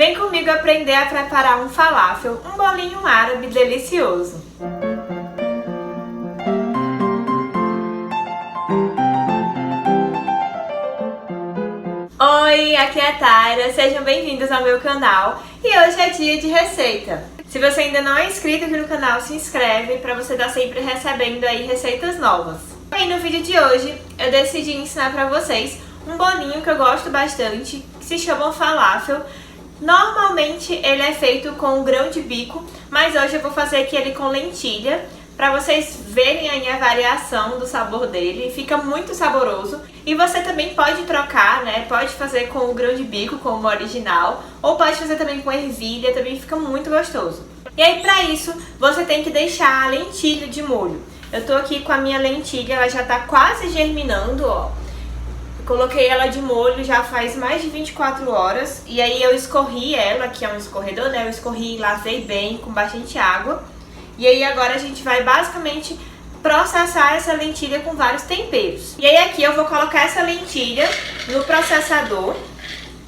Vem comigo aprender a preparar um falafel, um bolinho árabe delicioso. Oi, aqui é a Taira, sejam bem-vindos ao meu canal e hoje é dia de receita. Se você ainda não é inscrito aqui no canal, se inscreve para você estar sempre recebendo aí receitas novas. E no vídeo de hoje eu decidi ensinar para vocês um bolinho que eu gosto bastante, que se chama falafel. Normalmente ele é feito com grão de bico, mas hoje eu vou fazer aqui ele com lentilha, para vocês verem aí a variação do sabor dele. Fica muito saboroso. E você também pode trocar, né? Pode fazer com o grão de bico, como o original, ou pode fazer também com ervilha, também fica muito gostoso. E aí para isso, você tem que deixar a lentilha de molho. Eu tô aqui com a minha lentilha, ela já tá quase germinando, ó. Coloquei ela de molho já faz mais de 24 horas. E aí eu escorri ela, que é um escorredor, né? Eu escorri e lavei bem, com bastante água. E aí agora a gente vai basicamente processar essa lentilha com vários temperos. E aí aqui eu vou colocar essa lentilha no processador.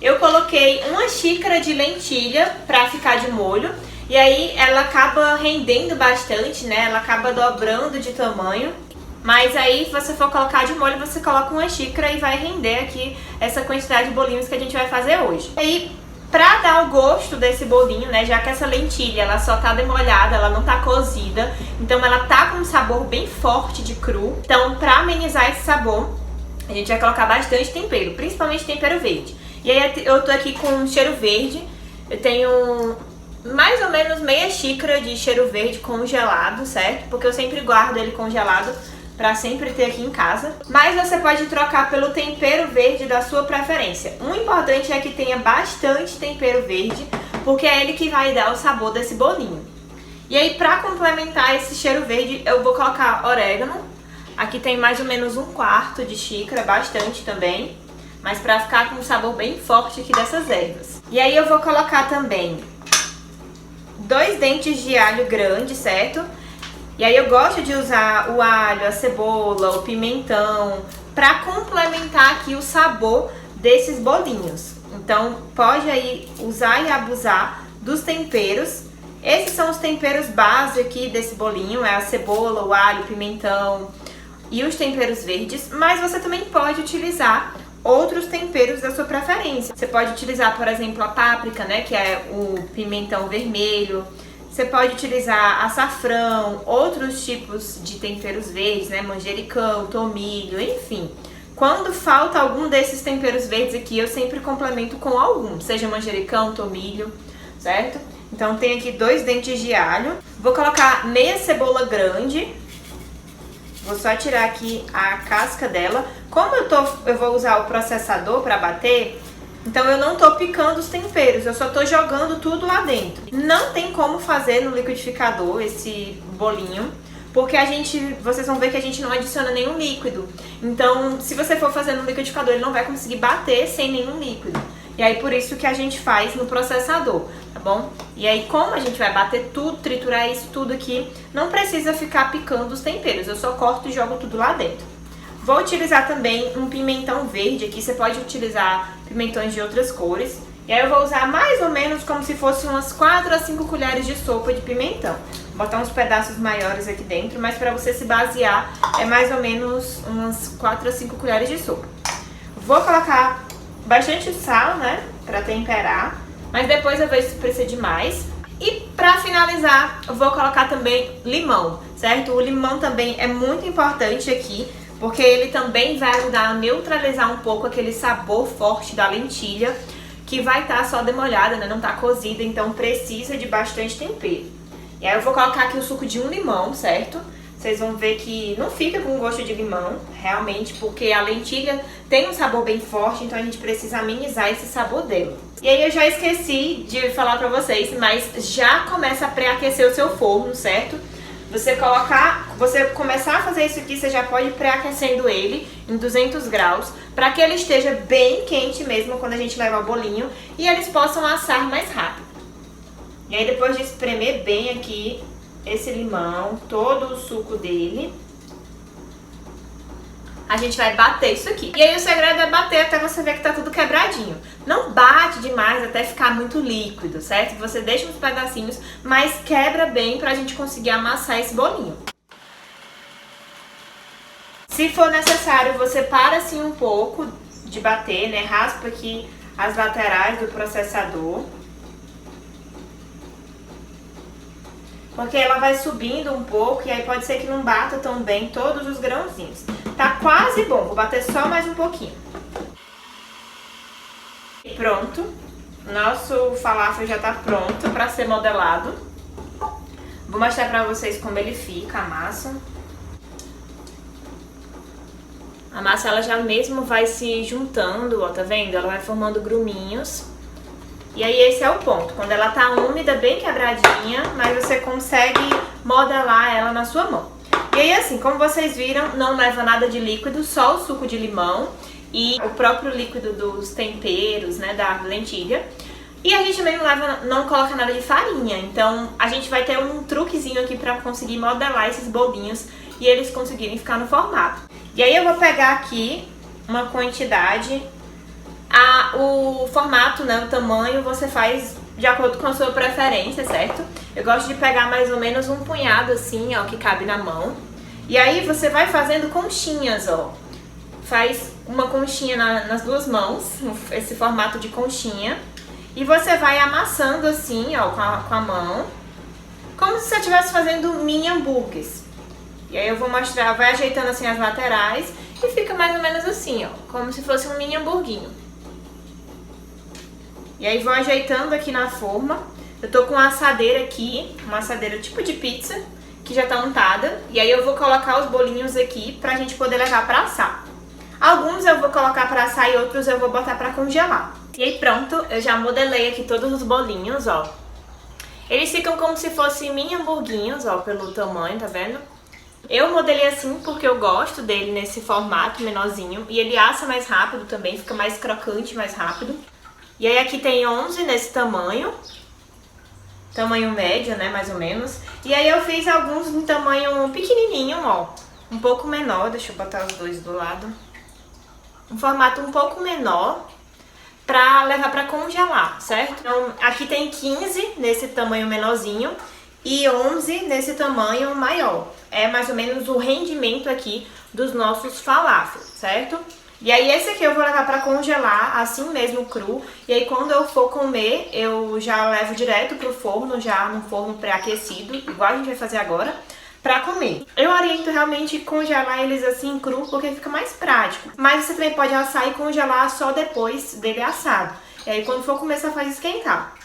Eu coloquei uma xícara de lentilha pra ficar de molho. E aí ela acaba rendendo bastante, né? Ela acaba dobrando de tamanho. Mas aí, se você for colocar de molho, você coloca uma xícara e vai render aqui essa quantidade de bolinhos que a gente vai fazer hoje. E aí, pra dar o gosto desse bolinho, né, já que essa lentilha, ela só tá demolhada, ela não tá cozida, então ela tá com um sabor bem forte de cru. Então, pra amenizar esse sabor, a gente vai colocar bastante tempero, principalmente tempero verde. E aí, eu tô aqui com cheiro verde, eu tenho mais ou menos meia xícara de cheiro verde congelado, certo? Porque eu sempre guardo ele congelado pra sempre ter aqui em casa. Mas você pode trocar pelo tempero verde da sua preferência. O importante é que tenha bastante tempero verde, porque é ele que vai dar o sabor desse bolinho. E aí, pra complementar esse cheiro verde, eu vou colocar orégano. Aqui tem mais ou menos 1/4 de xícara, bastante também, mas pra ficar com um sabor bem forte aqui dessas ervas. E aí eu vou colocar também 2 dentes de alho grande, certo? E aí eu gosto de usar o alho, a cebola, o pimentão, pra complementar aqui o sabor desses bolinhos. Então pode aí usar e abusar dos temperos. Esses são os temperos base aqui desse bolinho, é a cebola, o alho, o pimentão e os temperos verdes. Mas você também pode utilizar outros temperos da sua preferência. Você pode utilizar, por exemplo, a páprica, né, que é o pimentão vermelho. Você pode utilizar açafrão, outros tipos de temperos verdes, né? Manjericão, tomilho, enfim. Quando falta algum desses temperos verdes aqui, eu sempre complemento com algum, seja manjericão, tomilho, certo? Então tem aqui 2 dentes de alho. Vou colocar meia cebola grande. Vou só tirar aqui a casca dela. Como eu vou usar o processador para bater, então eu não tô picando os temperos, eu só tô jogando tudo lá dentro. Não tem como fazer no liquidificador esse bolinho, porque vocês vão ver que a gente não adiciona nenhum líquido. Então, se você for fazer no liquidificador, ele não vai conseguir bater sem nenhum líquido. E aí por isso que a gente faz no processador, tá bom? E aí como a gente vai bater tudo, triturar isso tudo aqui, não precisa ficar picando os temperos, eu só corto e jogo tudo lá dentro. Vou utilizar também um pimentão verde aqui, você pode utilizar pimentões de outras cores. E aí eu vou usar mais ou menos como se fosse umas 4 a 5 colheres de sopa de pimentão. Vou botar uns pedaços maiores aqui dentro, mas para você se basear é mais ou menos umas 4 a 5 colheres de sopa. Vou colocar bastante sal, né, para temperar, mas depois eu vejo se precisa de mais. E para finalizar, eu vou colocar também limão, certo? O limão também é muito importante aqui, porque ele também vai ajudar a neutralizar um pouco aquele sabor forte da lentilha, que vai estar só demolhada, né? Não tá cozida, então precisa de bastante tempero. E aí eu vou colocar aqui o suco de um limão, certo? Vocês vão ver que não fica com gosto de limão, realmente, porque a lentilha tem um sabor bem forte, então a gente precisa amenizar esse sabor dela. E aí eu já esqueci de falar pra vocês, mas já começa a pré-aquecer o seu forno, certo? Você começar a fazer isso aqui, você já pode ir pré-aquecendo ele em 200 graus, para que ele esteja bem quente mesmo quando a gente levar o bolinho e eles possam assar mais rápido. E aí depois de espremer bem aqui esse limão, todo o suco dele, a gente vai bater isso aqui. E aí o segredo é bater até você ver que tá tudo quebradinho. Não bate demais até ficar muito líquido, certo? Você deixa uns pedacinhos, mas quebra bem pra gente conseguir amassar esse bolinho. Se for necessário, você para assim um pouco de bater, né? Raspa aqui as laterais do processador. Porque ela vai subindo um pouco e aí pode ser que não bata tão bem todos os grãozinhos. Tá quase bom, vou bater só mais um pouquinho. Pronto, nosso falafel já tá pronto para ser modelado. Vou mostrar pra vocês como ele fica, a massa. A massa ela já mesmo vai se juntando, ó, tá vendo? Ela vai formando gruminhos. E aí esse é o ponto, quando ela tá úmida, bem quebradinha, mas você consegue modelar ela na sua mão. E aí assim, como vocês viram, não leva nada de líquido, só o suco de limão e o próprio líquido dos temperos, né, da lentilha. E a gente também não coloca nada de farinha, então a gente vai ter um truquezinho aqui pra conseguir modelar esses bolinhos e eles conseguirem ficar no formato. E aí eu vou pegar aqui uma quantidade. O formato, né, o tamanho, você faz de acordo com a sua preferência, certo? Eu gosto de pegar mais ou menos um punhado assim, ó, que cabe na mão. E aí você vai fazendo conchinhas, ó. Faz uma conchinha nas duas mãos, esse formato de conchinha. E você vai amassando assim, ó, com a mão, como se você estivesse fazendo mini hambúrgueres. E aí eu vou mostrar, vai ajeitando assim as laterais e fica mais ou menos assim, ó, como se fosse um mini hamburguinho. E aí vou ajeitando aqui na forma. Eu tô com uma assadeira aqui, uma assadeira tipo de pizza, que já tá untada. E aí eu vou colocar os bolinhos aqui pra gente poder levar pra assar. Alguns eu vou colocar pra assar e outros eu vou botar pra congelar. E aí pronto, eu já modelei aqui todos os bolinhos, ó. Eles ficam como se fossem mini hamburguinhos, ó, pelo tamanho, tá vendo? Eu modelei assim porque eu gosto dele nesse formato menorzinho. E ele assa mais rápido também, fica mais crocante, mais rápido. E aí aqui tem 11 nesse tamanho médio, né, mais ou menos. E aí eu fiz alguns em tamanho pequenininho, ó, um pouco menor, deixa eu botar os dois do lado. Um formato um pouco menor pra levar pra congelar, certo? Então aqui tem 15 nesse tamanho menorzinho e 11 nesse tamanho maior. É mais ou menos o rendimento aqui dos nossos falafels, certo? E aí esse aqui eu vou levar pra congelar, assim mesmo, cru. E aí quando eu for comer, eu já levo direto pro forno, já no forno pré-aquecido, igual a gente vai fazer agora, pra comer. Eu oriento realmente congelar eles assim cru, porque fica mais prático. Mas você também pode assar e congelar só depois dele assado. E aí quando for comer, você faz esquentar.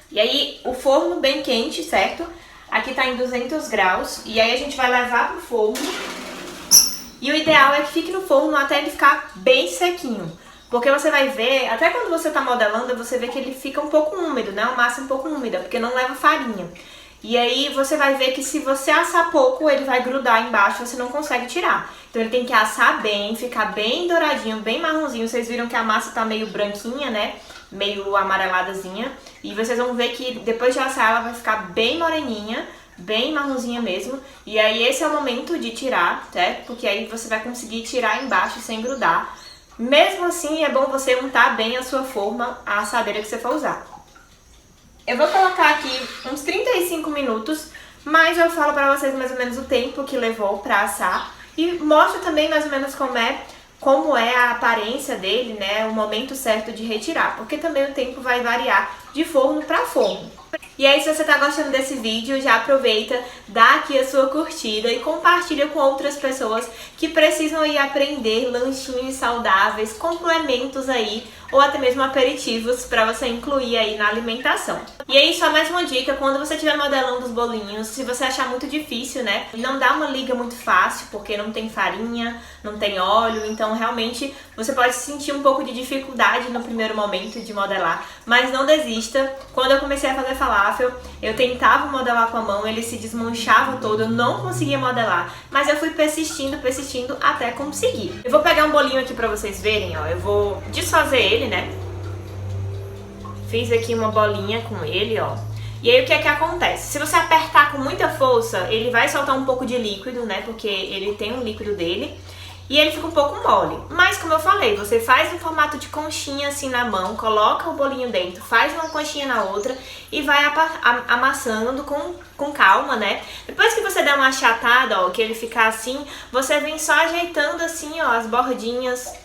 E aí o forno bem quente, certo? Aqui tá em 200 graus. E aí a gente vai levar pro forno. E o ideal é que fique no forno até ele ficar bem sequinho. Porque você vai ver, até quando você tá modelando, você vê que ele fica um pouco úmido, né? A massa um pouco úmida, porque não leva farinha. E aí você vai ver que se você assar pouco, ele vai grudar embaixo, você não consegue tirar. Então ele tem que assar bem, ficar bem douradinho, bem marronzinho. Vocês viram que a massa tá meio branquinha, né? Meio amareladazinha. E vocês vão ver que depois de assar ela vai ficar bem moreninha, bem marronzinha mesmo. E aí esse é o momento de tirar, certo? Porque aí você vai conseguir tirar embaixo sem grudar. Mesmo assim é bom você untar bem a sua forma, a assadeira que você for usar. Eu vou colocar aqui uns 35 minutos, mas eu falo pra vocês mais ou menos o tempo que levou pra assar. E mostro também mais ou menos como é a aparência dele, né? O momento certo de retirar, porque também o tempo vai variar de forno pra forno. E aí, se você tá gostando desse vídeo, já aproveita, dá aqui a sua curtida e compartilha com outras pessoas que precisam ir aprender lanchinhos saudáveis, complementos aí, ou até mesmo aperitivos pra você incluir aí na alimentação. E aí, só mais uma dica, quando você estiver modelando os bolinhos, se você achar muito difícil, né, não dá uma liga muito fácil, porque não tem farinha, não tem óleo, então realmente você pode sentir um pouco de dificuldade no primeiro momento de modelar, mas não desista. Quando eu comecei a fazer falafel, eu tentava modelar com a mão, ele se desmanchava todo, eu não conseguia modelar, mas eu fui persistindo até conseguir. Eu vou pegar um bolinho aqui pra vocês verem, ó, eu vou desfazer ele, né? Fiz aqui uma bolinha com ele, ó. E aí o que é que acontece? Se você apertar com muita força, ele vai soltar um pouco de líquido, né? Porque ele tem um líquido dele. e ele fica um pouco mole. Mas como eu falei, você faz um formato de conchinha assim na mão, coloca o bolinho dentro, faz uma conchinha na outra e vai amassando com calma, né? Depois que você der uma achatada, ó, que ele ficar assim, você vem só ajeitando assim, ó, as bordinhas,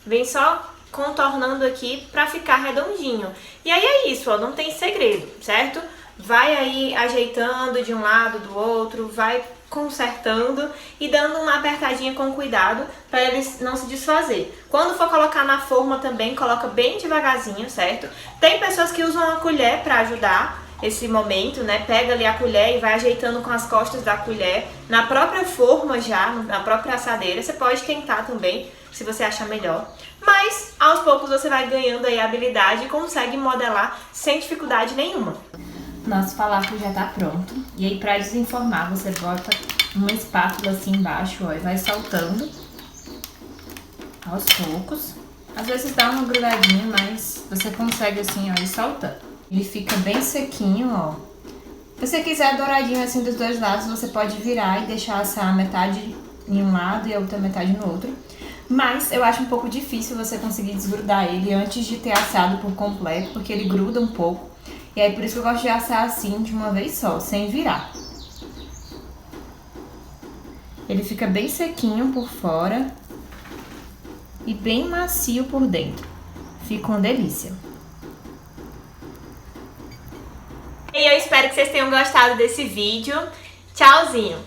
vem só contornando aqui pra ficar redondinho. E aí é isso, ó, não tem segredo, certo? Vai aí ajeitando de um lado, do outro, vai consertando e dando uma apertadinha com cuidado para ele não se desfazer. Quando for colocar na forma também, coloca bem devagarzinho, certo? Tem pessoas que usam a colher para ajudar esse momento, né? Pega ali a colher e vai ajeitando com as costas da colher na própria forma já, na própria assadeira. Você pode tentar também, se você achar melhor. Mas aos poucos você vai ganhando aí a habilidade e consegue modelar sem dificuldade nenhuma. Nosso falafel já tá pronto. E aí, pra desenformar, você bota uma espátula assim embaixo, ó, e vai soltando aos poucos. Às vezes dá uma grudadinha, mas você consegue assim, ó, ir soltando. Ele fica bem sequinho, ó. Se você quiser douradinho assim dos dois lados, você pode virar e deixar assar metade em um lado e a outra metade no outro. Mas eu acho um pouco difícil você conseguir desgrudar ele antes de ter assado por completo, porque ele gruda um pouco. E aí por isso que eu gosto de assar assim de uma vez só, sem virar. Ele fica bem sequinho por fora e bem macio por dentro. Fica uma delícia. E eu espero que vocês tenham gostado desse vídeo. Tchauzinho!